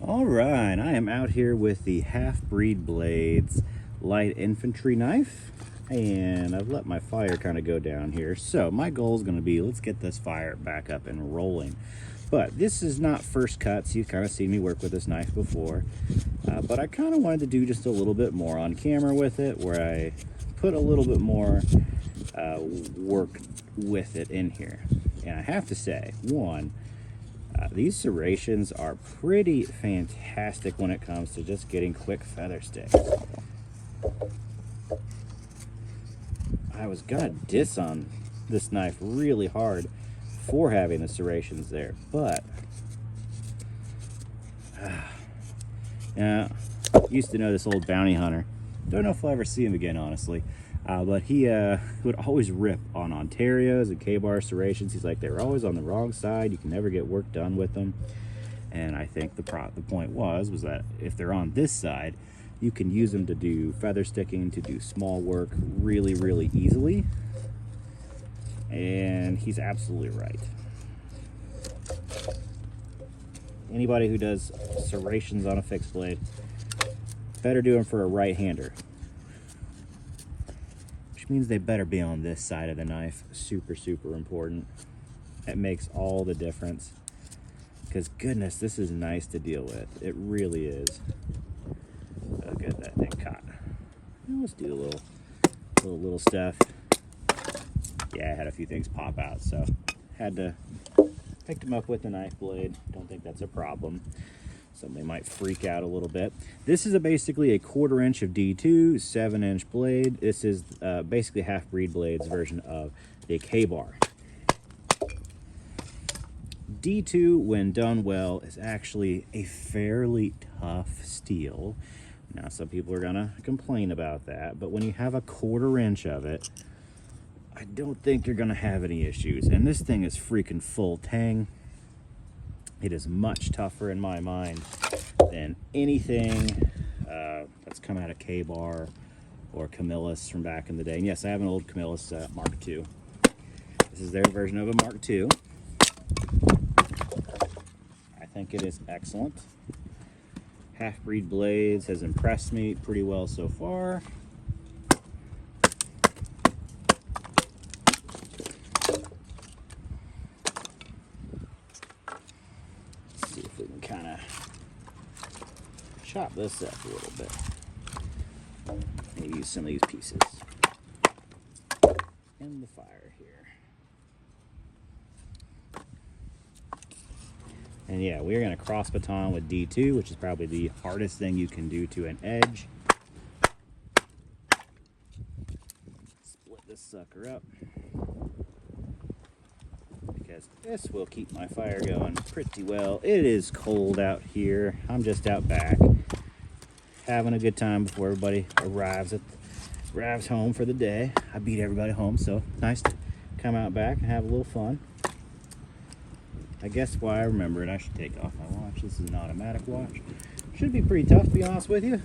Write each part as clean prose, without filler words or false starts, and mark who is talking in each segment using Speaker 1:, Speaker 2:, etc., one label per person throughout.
Speaker 1: All right, I am out here with the HalfBreed Blades light infantry knife, and I've let my fire kind of go down here. So my goal is going to be, let's get this fire back up and rolling. But this is not first cuts. You've kind of seen me work with this knife before, but I kind of wanted to do just a little bit more on camera with it, where I put a little bit more work with it in here. And I have to say, one, these serrations are pretty fantastic when it comes to just getting quick feather sticks. I was gonna diss on this knife really hard for having the serrations there, but yeah, used to know this old bounty hunter. Don't know if I'll ever see him again, honestly. But he would always rip on Ontario's and Kabar serrations. He's like, they were always on the wrong side. You can never get work done with them. And I think the point was that if they're on this side, you can use them to do feather sticking, to do small work really, really easily. And he's absolutely right. Anybody who does serrations on a fixed blade, better do them for a right-hander. Means they better be on this side of the knife. Super, super important. It makes all the difference. Because goodness, this is nice to deal with. It really is. Oh, good, that thing caught. Let's do a little stuff. Yeah, I had a few things pop out, so had to pick them up with the knife blade. Don't think that's a problem. Somebody might freak out a little bit. This is basically a 1/4 inch of D2, 7-inch blade. This is basically HalfBreed Blades version of the Kabar. D2, when done well, is actually a fairly tough steel. Now, some people are gonna complain about that, but when you have a 1/4 inch of it, I don't think you're gonna have any issues. And this thing is freaking full tang. It is much tougher in my mind than anything that's come out of Kabar or Camillus from back in the day. And yes, I have an old Camillus Mark II. This is their version of a Mark II. I think it is excellent. HalfBreed Blades has impressed me pretty well so far. We can kind of chop this up a little bit and use some of these pieces in the fire here. And yeah, we're going to cross baton with D2, which is probably the hardest thing you can do to an edge. Split this sucker up, because this will keep my fire going pretty well. It is cold out here. I'm just out back having a good time before everybody arrives home for the day. I beat everybody home, so nice to come out back and have a little fun. I guess why I remember it, I should take off my watch. This is an automatic watch. Should be pretty tough, to be honest with you,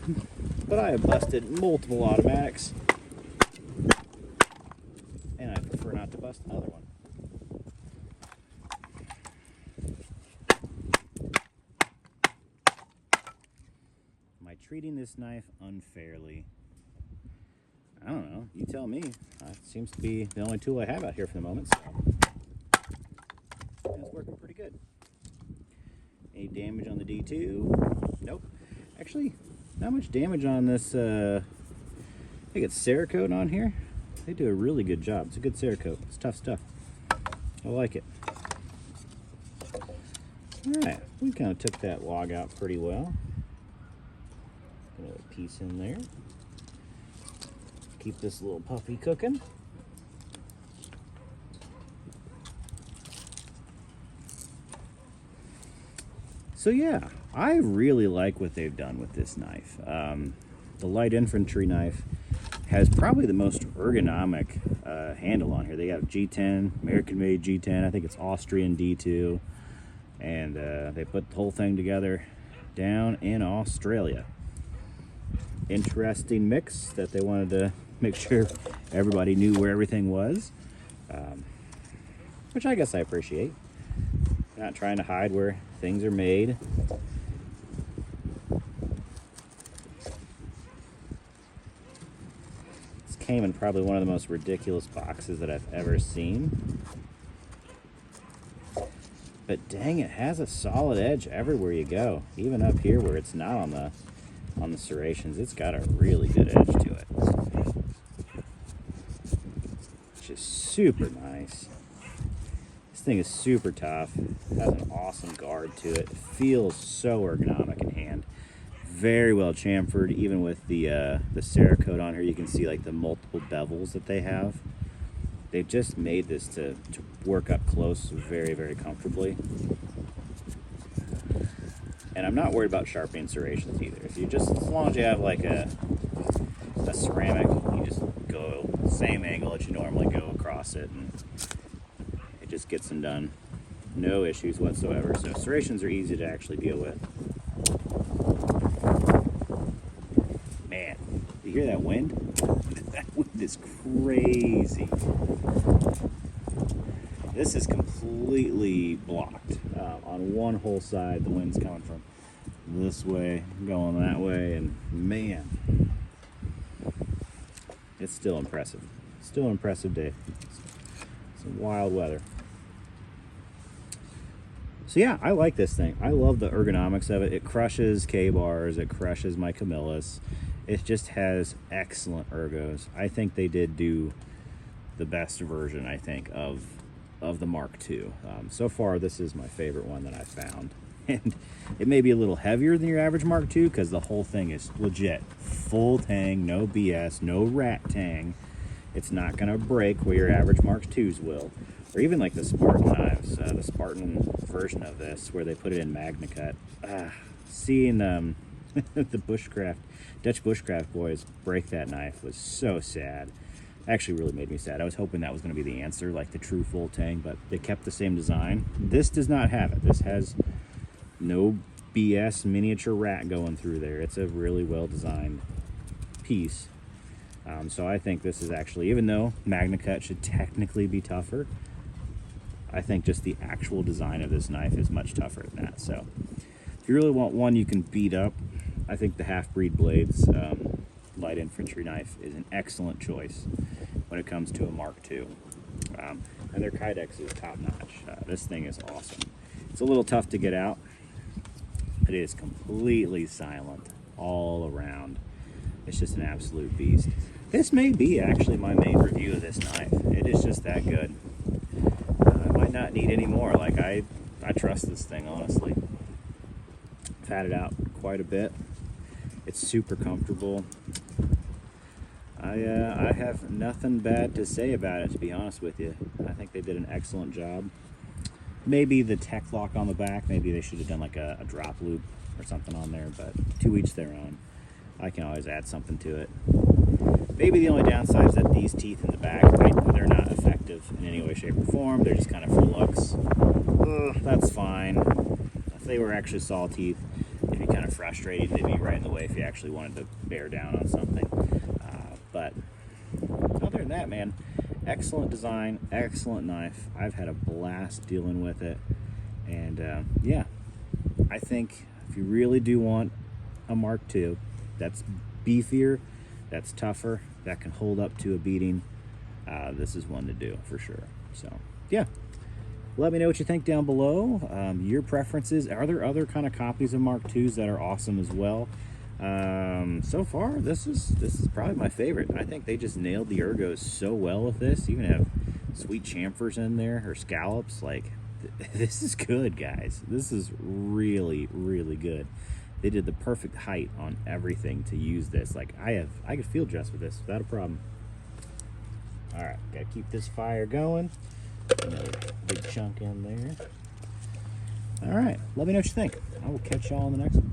Speaker 1: but I have busted multiple automatics, and I prefer not to bust another one. Treating this knife unfairly? I don't know. You tell me. It seems to be the only tool I have out here for the moment, so it's working pretty good. Any damage on the D2? Nope. Actually, not much damage on this. I think it's Cerakote on here. They do a really good job. It's a good Cerakote. It's tough stuff. I like it. All right, we kind of took that log out pretty well. Another piece in there. Keep this little puppy cooking. So yeah, I really like what they've done with this knife. The light infantry knife has probably the most ergonomic handle on here. They got G10, American-made G10. I think it's Austrian D2, and they put the whole thing together down in Australia. Interesting mix that they wanted to make sure everybody knew where everything was, which I guess I appreciate. Not trying to hide where things are made. came in probably one of the most ridiculous boxes that I've ever seen. But dang, it has a solid edge everywhere you go. Even up here where it's not on the serrations, it's got a really good edge to it. Which is super nice. This thing is super tough. Has an awesome guard to it. It feels so ergonomic in hand. Very well chamfered, even with the Cerakote on here. You can see like the multiple bevels that they have. They've just made this to work up close very, very comfortably. And I'm not worried about sharpening serrations either. If you just, as long as you have like a ceramic, you just go the same angle that you normally go across it, and it just gets them done. No issues whatsoever. So serrations are easy to actually deal with. Man, you hear that wind? That wind is crazy. This is completely blocked. On one whole side, the wind's coming from this way, going that way, and man, it's still impressive. Still an impressive day. Some wild weather. So yeah, I like this thing. I love the ergonomics of it. It crushes Kabars, it crushes my Camillus. It just has excellent ergos. I think they did do the best version, I think, of the Mark II. So far, this is my favorite one that I found. And it may be a little heavier than your average Mark II because the whole thing is legit. Full tang, no BS, no rat tang. It's not gonna break where your average Mark IIs will. Or even like the Spartan knives, the Spartan version of this, where they put it in MagnaCut. Seeing the Dutch bushcraft boys break that knife was so sad. Actually really made me sad. I was hoping that was going to be the answer, like the true full tang, but they kept the same design. This does not have it. This has no BS miniature rat going through there. It's a really well designed piece. So I think this is actually, even though MagnaCut should technically be tougher, I think just the actual design of this knife is much tougher than that. So if you really want one you can beat up, I think the HalfBreed Blades light infantry knife is an excellent choice when it comes to a Mark II. And their Kydex is top notch. This thing is awesome. It's a little tough to get out. It is completely silent all around. It's just an absolute beast. This may be actually my main review of this knife. It is just that good. I might not need any more. Like I trust this thing, honestly. I've had it out quite a bit. It's super comfortable. I have nothing bad to say about it, to be honest with you. I think they did an excellent job. Maybe the tech lock on the back, maybe they should have done like a drop loop or something on there, but to each their own. I can always add something to it. Maybe the only downside is that these teeth in the back, they're not effective in any way, shape, or form. They're just kind of for looks. That's fine. If they were actually saw teeth, it'd be kind of frustrating. They'd be right in the way if you actually wanted to bear down on something. But other than that, man, excellent design, excellent knife. I've had a blast dealing with it. And yeah, I think if you really do want a Mark II that's beefier, that's tougher, that can hold up to a beating, this is one to do for sure. So yeah, let me know what you think down below. Your preferences. Are there other kind of copies of Mark IIs that are awesome as well? So far, this is probably my favorite. I think they just nailed the ergos so well with this. Even have sweet chamfers in there, or scallops. Like, this is good, guys. This is really, really good. They did the perfect height on everything to use this. Like, I could field dress with this without a problem. All right, gotta keep this fire going. Another big chunk in there. All right, let me know what you think. I will catch y'all on the next one.